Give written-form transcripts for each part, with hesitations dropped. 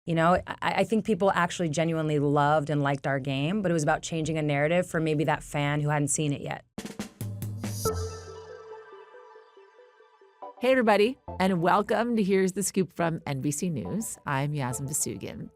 I think people actually genuinely loved and liked our game, but it was about changing a narrative for maybe that fan who hadn't seen it yet. Hey, everybody, and welcome to Here's the Scoop from NBC News. I'm Yasmin Vasugian.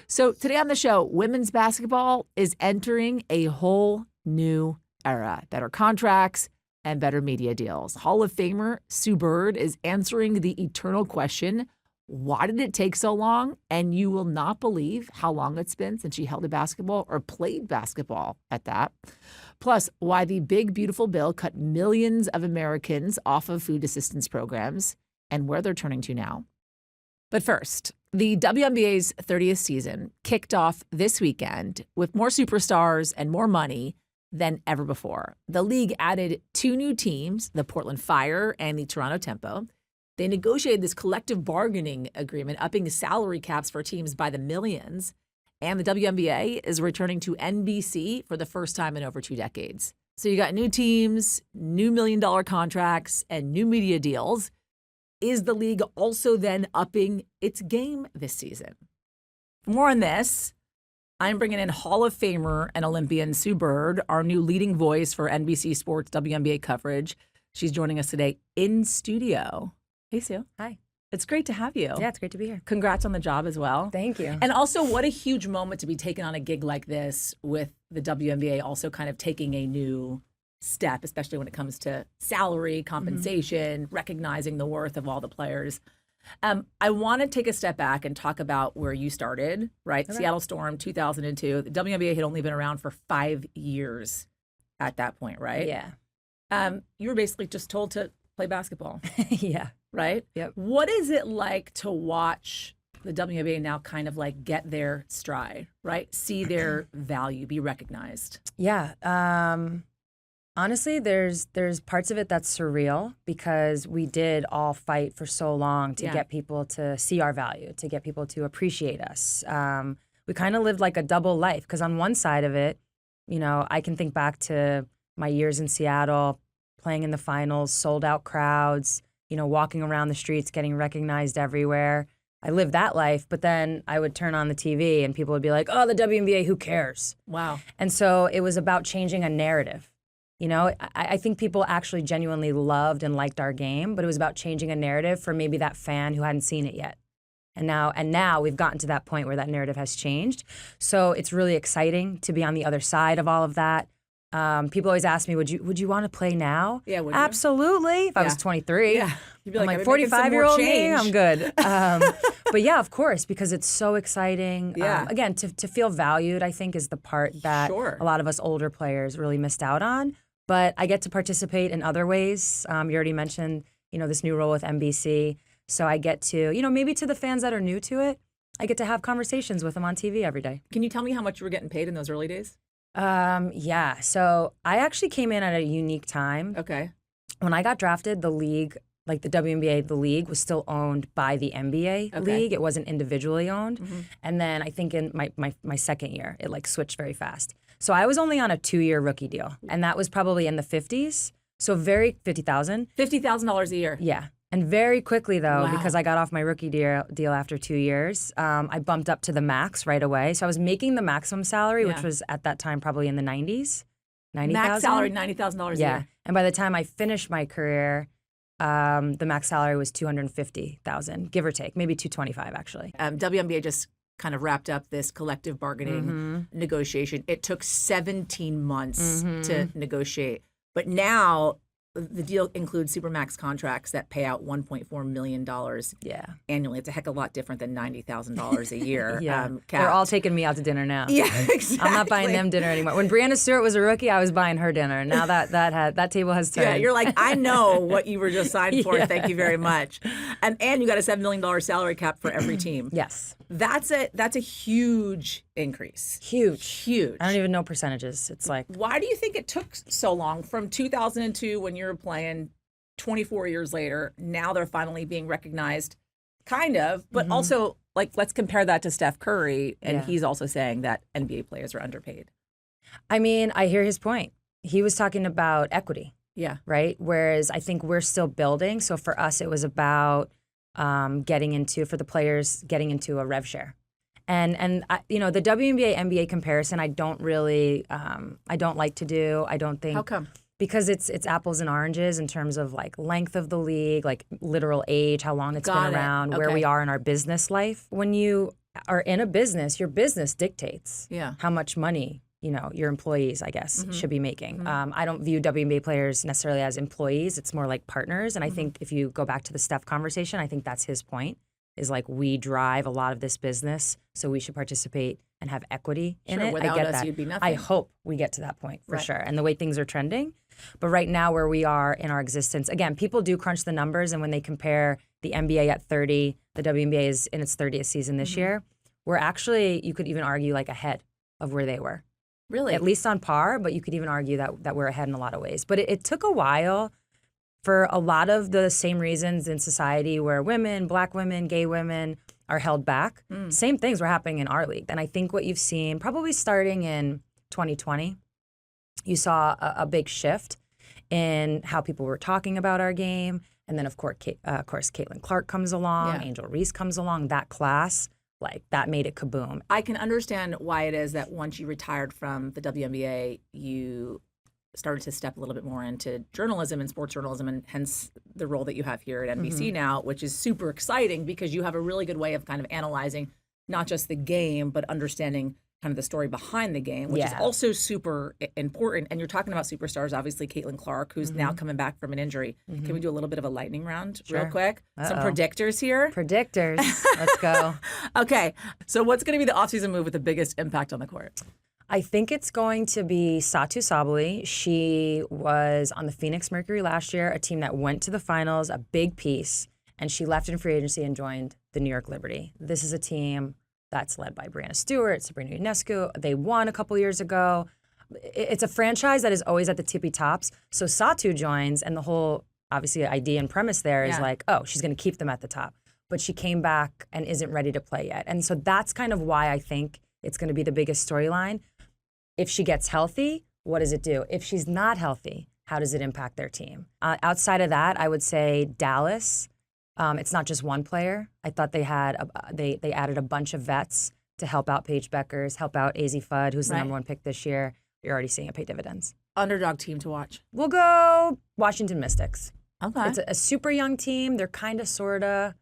So today on the show, women's basketball is entering a whole new era. Better contracts and better media deals. Hall of Famer Sue Bird is answering the eternal question, why did it take so long? And you will not believe how long it's been since she held a basketball or played basketball at that. Plus, why the big, beautiful bill cut millions of Americans off of food assistance programs and where they're turning to now. But first, the WNBA's 30th season kicked off this weekend with more superstars and more money than ever before. The league added 2 new teams, the Portland Fire and the Toronto Tempo. They negotiated this collective bargaining agreement, upping salary caps for teams by the millions. And the WNBA is returning to NBC for the first time in over 2 decades. So you got new teams, new million-dollar contracts, and new media deals. Is the league also then upping its game this season? For more on this, I'm bringing in Hall of Famer and Olympian Sue Bird, our new leading voice for NBC Sports WNBA coverage. She's joining us today in studio. Hey, Sue. Hi. It's great to have you. Yeah, it's great to be here. Congrats on the job as well. Thank you. And also, what a huge moment to be taken on a gig like this with the WNBA also kind of taking a new step, especially when it comes to salary, compensation, recognizing the worth of all the players. I want to take a step back and talk about where you started, right? Okay. Seattle Storm, 2002. The WNBA had only been around for 5 years at that point, right? Yeah. You were basically just told to play basketball. Yeah. Right? Yep. What is it like to watch the WNBA now kind of like get their stride, right? See their value, be recognized? Yeah. Honestly, there's parts of it that's surreal because we did all fight for so long to get people to see our value, to get people to appreciate us. We kind of lived like a double life because on one side of it, I can think back to my years in Seattle, playing in the finals, sold out crowds, walking around the streets, getting recognized everywhere. I lived that life, but then I would turn on the TV and people would be like, oh, the WNBA, who cares? Wow. And so it was about changing a narrative. I think people actually genuinely loved and liked our game, but it was about changing a narrative for maybe that fan who hadn't seen it yet. And now we've gotten to that point where that narrative has changed. So it's really exciting to be on the other side of all of that. People always ask me, would you want to play now? Yeah, would absolutely. If I was 23, yeah. You'd be I'm like 45-year-old me, I'm good. But yeah, of course, because it's so exciting. Yeah. Again, to feel valued, I think, is the part that a lot of us older players really missed out on. But I get to participate in other ways. You already mentioned, this new role with NBC. So I get to, maybe to the fans that are new to it, I get to have conversations with them on TV every day. Can you tell me how much you were getting paid in those early days? Yeah. So I actually came in at a unique time. Okay. When I got drafted, the league, like the WNBA, the league was still owned by the NBA league. It wasn't individually owned. Mm-hmm. And then I think in my second year, it like switched very fast. So I was only on a 2-year rookie deal, and that was probably in the 50s. So very $50,000. $50,000 a year. Yeah. And very quickly, though, because I got off my rookie deal after 2 years, I bumped up to the max right away. So I was making the maximum salary, which was at that time probably in the 90s. $90,000. Max salary, $90,000 a year. And by the time I finished my career, the max salary was $250,000, give or take, maybe $225,000 actually. WNBA just kind of wrapped up this collective bargaining negotiation. It took 17 months to negotiate, but now the deal includes supermax contracts that pay out $1.4 million annually. It's a heck of a lot different than $90,000 a year. They're all taking me out to dinner now. Yeah, exactly. I'm not buying them dinner anymore. When Breanna Stewart was a rookie, I was buying her dinner. Now that table has turned. Yeah, you're like, I know what you were just signed for. Thank you very much. And you got a $7 million salary cap for every team. Yes. That's a huge increase. Huge. I don't even know percentages. It's like, why do you think it took so long from 2002 when you were playing 24 years later? Now they're finally being recognized, kind of, but also like, let's compare that to Steph Curry. And he's also saying that NBA players are underpaid. I mean, I hear his point. He was talking about equity. Yeah. Right. Whereas I think we're still building. So for us, it was about for the players getting into a rev share. And the WNBA NBA comparison, I don't really, I don't like to do. I don't think. How come? Because it's apples and oranges in terms of like length of the league, like literal age, how long it's been around, where we are in our business life. When you are in a business, your business dictates how much money your employees, I guess, should be making. I don't view WNBA players necessarily as employees. It's more like partners. And I think if you go back to the Steph conversation, I think that's his point, is like we drive a lot of this business, so we should participate and have equity in it. Without I get us, that. you'd be nothing. I hope we get to that point for sure. And the way things are trending. But right now where we are in our existence, again, people do crunch the numbers. And when they compare the NBA at 30, the WNBA is in its 30th season this year, we're actually, you could even argue, like ahead of where they were. Really? At least on par, but you could even argue that we're ahead in a lot of ways. But it took a while for a lot of the same reasons in society where women, Black women, gay women are held back. Same things were happening in our league. And I think what you've seen, probably starting in 2020, you saw a big shift in how people were talking about our game. And then, of course, Caitlin Clark comes along, Angel Reese comes along, that class. Like, that made it kaboom. I can understand why it is that once you retired from the WNBA, you started to step a little bit more into journalism and sports journalism, and hence the role that you have here at NBC now, which is super exciting because you have a really good way of kind of analyzing not just the game, but understanding kind of the story behind the game, which is also super important. And you're talking about superstars, obviously Caitlin Clark, who's now coming back from an injury. Can we do a little bit of a lightning round real quick? Some predictors here. Predictors. Let's go. Okay. So what's going to be the offseason move with the biggest impact on the court? I think it's going to be Satu Sabally. She was on the Phoenix Mercury last year, a team that went to the finals, a big piece, and she left in free agency and joined the New York Liberty. This is a team that's led by Brianna Stewart, Sabrina Ionescu. They won a couple years ago. It's a franchise that is always at the tippy tops. So Satu joins, and the whole, obviously, idea and premise there is like, oh, she's going to keep them at the top. But she came back and isn't ready to play yet. And so that's kind of why I think it's going to be the biggest storyline. If she gets healthy, what does it do? If she's not healthy, how does it impact their team? Outside of that, I would say Dallas. It's not just one player. I thought they had they added a bunch of vets to help out Paige Beckers, help out AZ Fudd, who's the number one pick this year. You're already seeing it pay dividends. Underdog team to watch. We'll go Washington Mystics. Okay. It's a super young team. They're kind of, sort of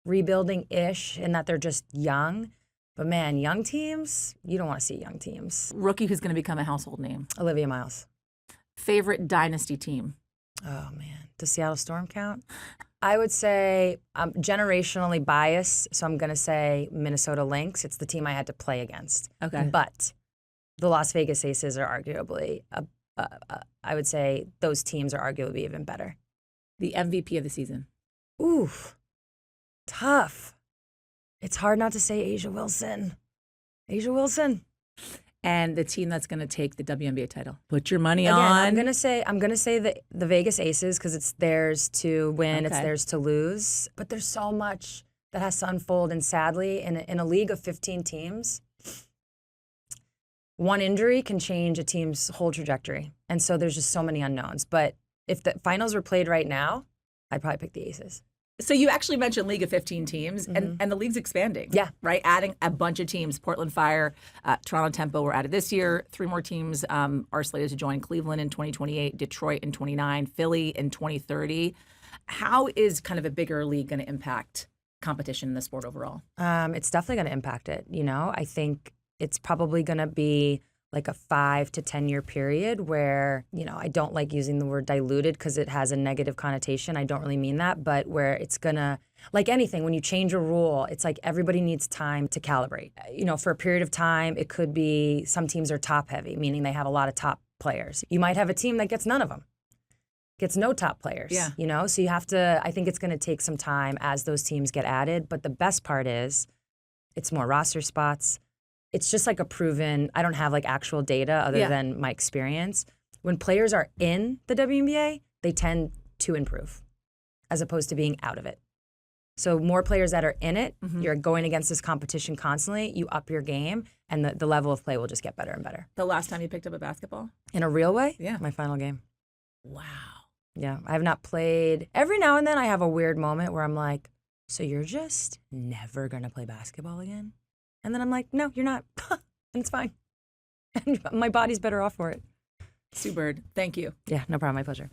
rebuilding-ish in that they're just young. But man, young teams, you don't want to see young teams. Rookie who's going to become a household name. Olivia Miles. Favorite dynasty team? Oh man, does Seattle Storm count? I would say I'm generationally biased, so I'm going to say Minnesota Lynx. It's the team I had to play against. Okay. But the Las Vegas Aces are arguably, I would say those teams are arguably even better. The MVP of the season? Oof, tough. It's hard not to say Asia Wilson. Asia Wilson. And the team that's going to take the WNBA title. Put your money Again, on. I'm gonna say the Vegas Aces because it's theirs to win, it's theirs to lose. But there's so much that has to unfold, and sadly, in a league of 15 teams, one injury can change a team's whole trajectory, and so there's just so many unknowns. But if the finals were played right now, I'd probably pick the Aces. So you actually mentioned League of 15 teams, and the league's expanding. Yeah. Right? Adding a bunch of teams. Portland Fire, Toronto Tempo were added this year. 3 more teams are slated to join: Cleveland in 2028, Detroit in 29, Philly in 2030. How is kind of a bigger league going to impact competition in the sport overall? It's definitely going to impact it. I think it's probably going to be like a 5 to 10 year period where, I don't like using the word diluted because it has a negative connotation. I don't really mean that, but where it's gonna, like anything, when you change a rule, it's like everybody needs time to calibrate. For a period of time, it could be some teams are top heavy, meaning they have a lot of top players. You might have a team that gets none of them, gets no top players, So you have to, I think it's gonna take some time as those teams get added. But the best part is it's more roster spots. It's just like a proven, I don't have like actual data other than my experience. When players are in the WNBA, they tend to improve as opposed to being out of it. So more players that are in it, you're going against this competition constantly, you up your game, and the level of play will just get better and better. The last time you picked up a basketball? In a real way? Yeah. My final game. Wow. Yeah, I have not played. Every now and then I have a weird moment where I'm like, so you're just never going to play basketball again? And then I'm like, no, you're not. And it's fine. And my body's better off for it. Sue Bird, thank you. Yeah, no problem. My pleasure.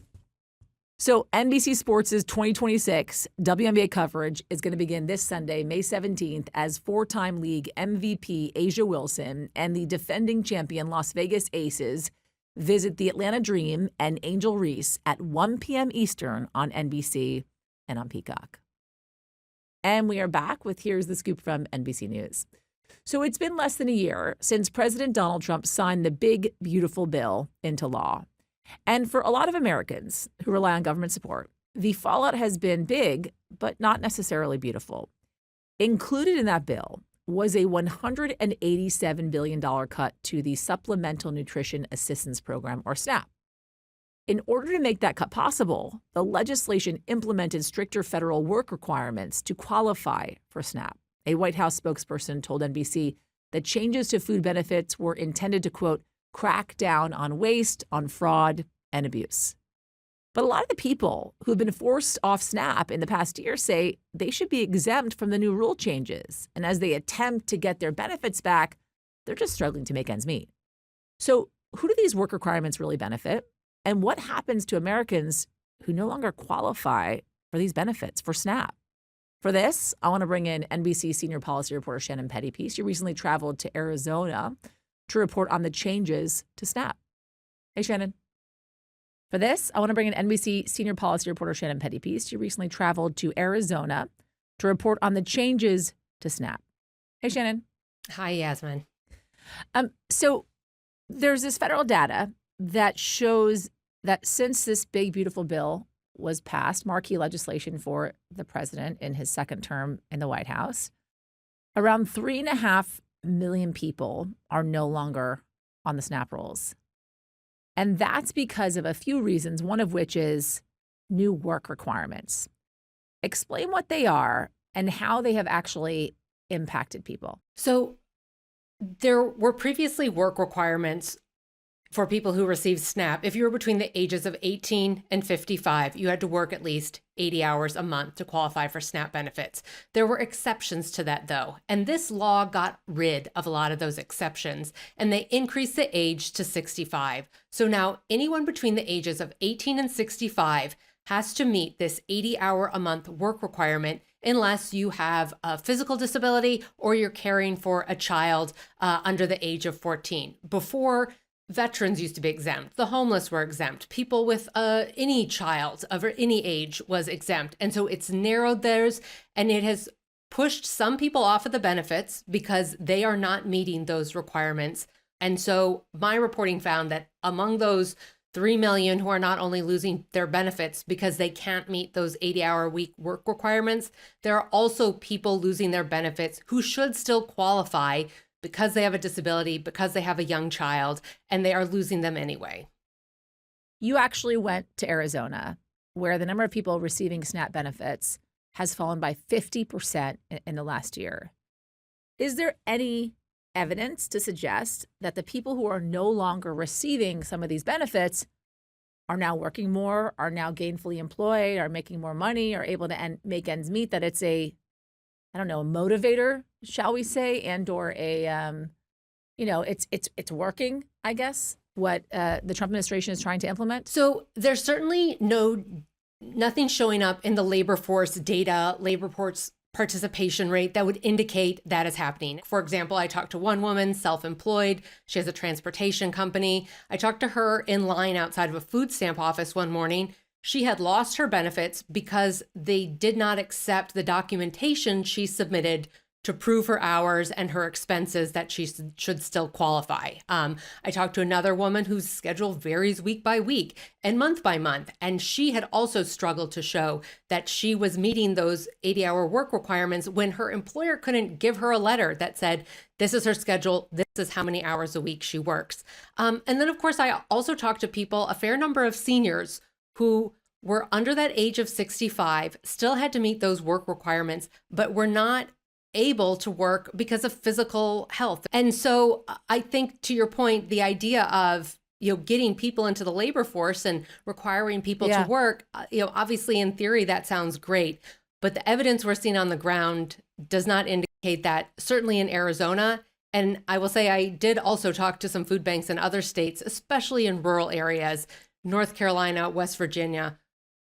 So NBC Sports' 2026 WNBA coverage is going to begin this Sunday, May 17th, as four-time league MVP Asia Wilson and the defending champion Las Vegas Aces visit the Atlanta Dream and Angel Reese at 1 p.m. Eastern on NBC and on Peacock. And we are back with Here's the Scoop from NBC News. So it's been less than a year since President Donald Trump signed the big, beautiful bill into law. And for a lot of Americans who rely on government support, the fallout has been big, but not necessarily beautiful. Included in that bill was a $187 billion cut to the Supplemental Nutrition Assistance Program, or SNAP. In order to make that cut possible, the legislation implemented stricter federal work requirements to qualify for SNAP. A White House spokesperson told NBC that changes to food benefits were intended to, quote, crack down on waste, on fraud, and abuse. But a lot of the people who've been forced off SNAP in the past year say they should be exempt from the new rule changes. And as they attempt to get their benefits back, they're just struggling to make ends meet. So who do these work requirements really benefit? And what happens to Americans who no longer qualify for these benefits, for SNAP? For this, I want to bring in NBC senior policy reporter Shannon Pettypiece. You recently traveled to Arizona to report on the changes to SNAP. Hey, Shannon. For this, I want to bring in NBC senior policy reporter Shannon Pettypiece. You recently traveled to Arizona to report on the changes to SNAP. Hey, Shannon. Hi, Yasmin. So there's this federal data that shows that since this big, beautiful bill was passed, marquee legislation for the president in his second term in the White House, around 3.5 million people are no longer on the SNAP rolls. And that's because of a few reasons, one of which is new work requirements. Explain what they are and how they have actually impacted people. So there were previously work requirements for people who received SNAP. If you were between the ages of 18 and 55, you had to work at least 80 hours a month to qualify for SNAP benefits. There were exceptions to that, though, and this law got rid of a lot of those exceptions, and they increased the age to 65. So now anyone between the ages of 18 and 65 has to meet this 80-hour-a-month work requirement unless you have a physical disability or you're caring for a child under the age of 14. Before, veterans used to be exempt. The homeless were exempt. People with any child of any age was exempt. And so it's narrowed theirs, and it has pushed some people off of the benefits because they are not meeting those requirements. And so my reporting found that among those 3 million who are not only losing their benefits because they can't meet those 80-hour-a-week work requirements, there are also people losing their benefits who should still qualify because they have a disability, because they have a young child, and they are losing them anyway. You actually went to Arizona, where the number of people receiving SNAP benefits has fallen by 50% in the last year. Is there any evidence to suggest that the people who are no longer receiving some of these benefits are now working more, are now gainfully employed, are making more money, are able to make ends meet, that it's a motivator, shall we say, and or a, it's working, I guess, what the Trump administration is trying to implement? So there's certainly nothing showing up in the labor force data, labor force participation rate that would indicate that is happening. For example, I talked to one woman, self-employed. She has a transportation company. I talked to her in line outside of a food stamp office one morning. She had lost her benefits because they did not accept the documentation she submitted to prove her hours and her expenses that she should still qualify. I talked to another woman whose schedule varies week by week and month by month, and she had also struggled to show that she was meeting those 80-hour work requirements when her employer couldn't give her a letter that said, this is her schedule, this is how many hours a week she works. And then, of course, I also talked to people, a fair number of seniors who were under that age of 65, still had to meet those work requirements, but were not able to work because of physical health. And so I think, to your point, the idea of getting people into the labor force and requiring people to work, obviously in theory that sounds great, but the evidence we're seeing on the ground does not indicate That certainly in Arizona. And I will say I did also talk to some food banks in other states, especially in rural areas, North Carolina, West Virginia,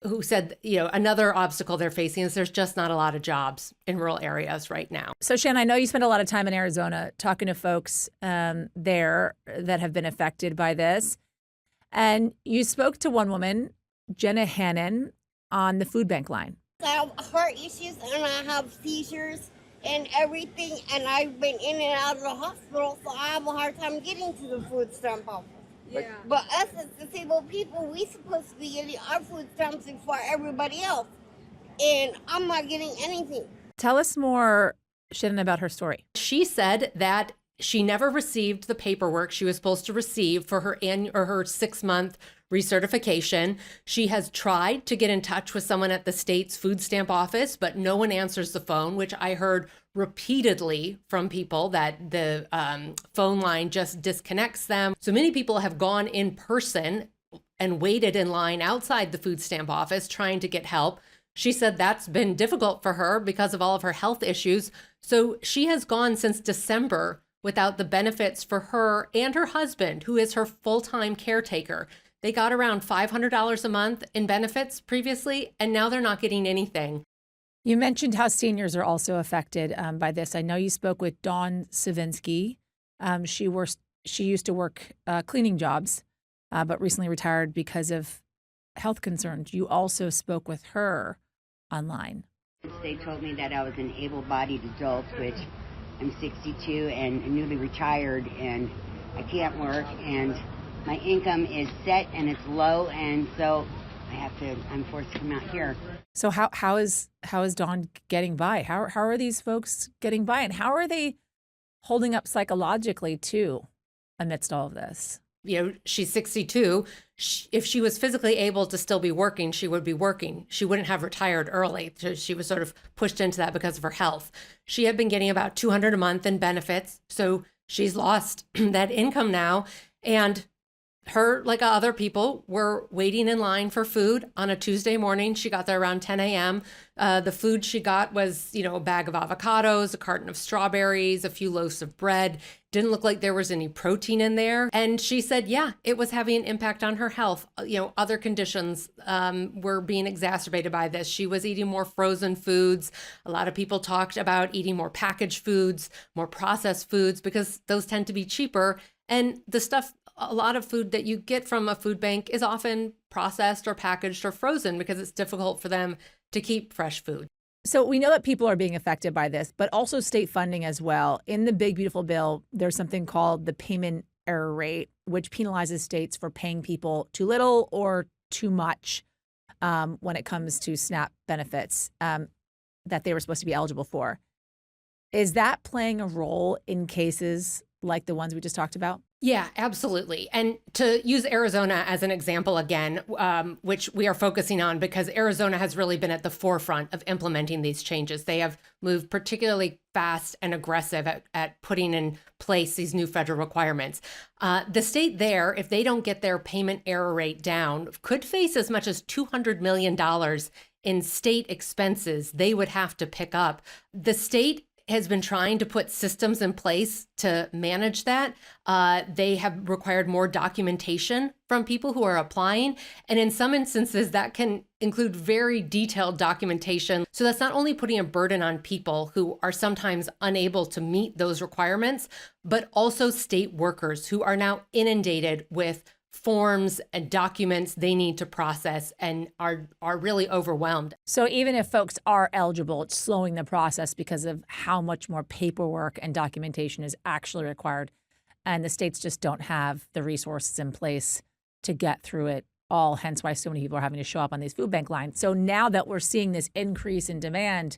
who said, another obstacle they're facing is there's just not a lot of jobs in rural areas right now. So, Shannon, I know you spent a lot of time in Arizona talking to folks there that have been affected by this. And you spoke to one woman, Jenna Hannon, on the food bank line. I have heart issues and I have seizures and everything, and I've been in and out of the hospital, so I have a hard time getting to the food stamp office. Yeah. But us as disabled people, we supposed to be getting our food stamps before everybody else, and I'm not getting anything. Tell us more, Shannon, about her story. She said that she never received the paperwork she was supposed to receive for her her 6-month recertification. She has tried to get in touch with someone at the state's food stamp office, but no one answers the phone, which I heard repeatedly from people that the phone line just disconnects them. So many people have gone in person and waited in line outside the food stamp office trying to get help. She said that's been difficult for her because of all of her health issues. So she has gone since December without the benefits for her and her husband, who is her full-time caretaker. They got around $500 a month in benefits previously, and now they're not getting anything. You mentioned how seniors are also affected by this. I know you spoke with Dawn Savinsky. She used to work cleaning jobs, but recently retired because of health concerns. You also spoke with her online. They told me that I was an able-bodied adult, which I'm 62 and newly retired, and I can't work, and my income is set and it's low, and so I'm forced to come out here. So how is Dawn getting by? How are these folks getting by, and how are they holding up psychologically too amidst all of this? She's 62. If she was physically able to still be working, she would be working. She wouldn't have retired early. So she was sort of pushed into that because of her health. She had been getting about $200 a month in benefits. So she's lost that income now. And her, like other people, were waiting in line for food on a Tuesday morning. She got there around 10 a.m. The food she got was, a bag of avocados, a carton of strawberries, a few loaves of bread. Didn't look like there was any protein in there. And she said, yeah, it was having an impact on her health. Other conditions were being exacerbated by this. She was eating more frozen foods. A lot of people talked about eating more packaged foods, more processed foods, because those tend to be cheaper. And a lot of food that you get from a food bank is often processed or packaged or frozen because it's difficult for them to keep fresh food. So we know that people are being affected by this, but also state funding as well. In the big, beautiful bill, there's something called the payment error rate, which penalizes states for paying people too little or too much when it comes to SNAP benefits that they were supposed to be eligible for. Is that playing a role in cases like the ones we just talked about? Yeah, absolutely. And to use Arizona as an example again, which we are focusing on because Arizona has really been at the forefront of implementing these changes. They have moved particularly fast and aggressive at putting in place these new federal requirements. The state there, if they don't get their payment error rate down, could face as much as $200 million in state expenses they would have to pick up. The state has been trying to put systems in place to manage that. They have required more documentation from people who are applying. And in some instances, that can include very detailed documentation. So that's not only putting a burden on people who are sometimes unable to meet those requirements, but also state workers who are now inundated with forms and documents they need to process and are really overwhelmed. So even if folks are eligible, it's slowing the process because of how much more paperwork and documentation is actually required. And the states just don't have the resources in place to get through it all, hence why so many people are having to show up on these food bank lines. So now that we're seeing this increase in demand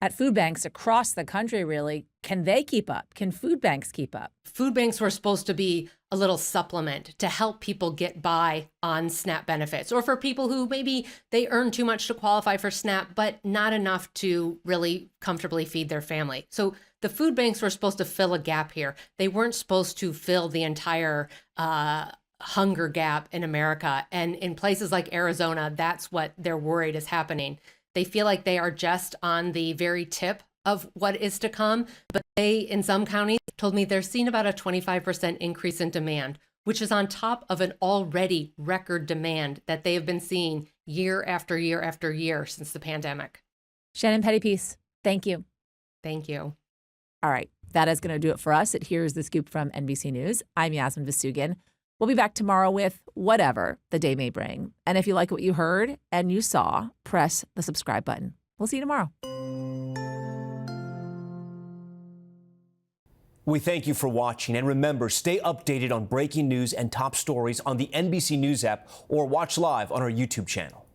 at food banks across the country, really, can they keep up? Can food banks keep up? Food banks were supposed to be a little supplement to help people get by on SNAP benefits, or for people who maybe they earn too much to qualify for SNAP, but not enough to really comfortably feed their family. So the food banks were supposed to fill a gap here. They weren't supposed to fill the entire hunger gap in America. And in places like Arizona, that's what they're worried is happening. They feel like they are just on the very tip of what is to come, but they, in some counties, told me they're seeing about a 25% increase in demand, which is on top of an already record demand that they have been seeing year after year after year since the pandemic. Shannon Pettypiece, thank you. Thank you. All right, that is going to do it for us at Here's the Scoop from NBC News. I'm Yasmin Vasugian. We'll be back tomorrow with whatever the day may bring. And if you like what you heard and you saw, press the subscribe button. We'll see you tomorrow. We thank you for watching, and remember, stay updated on breaking news and top stories on the NBC News app or watch live on our YouTube channel.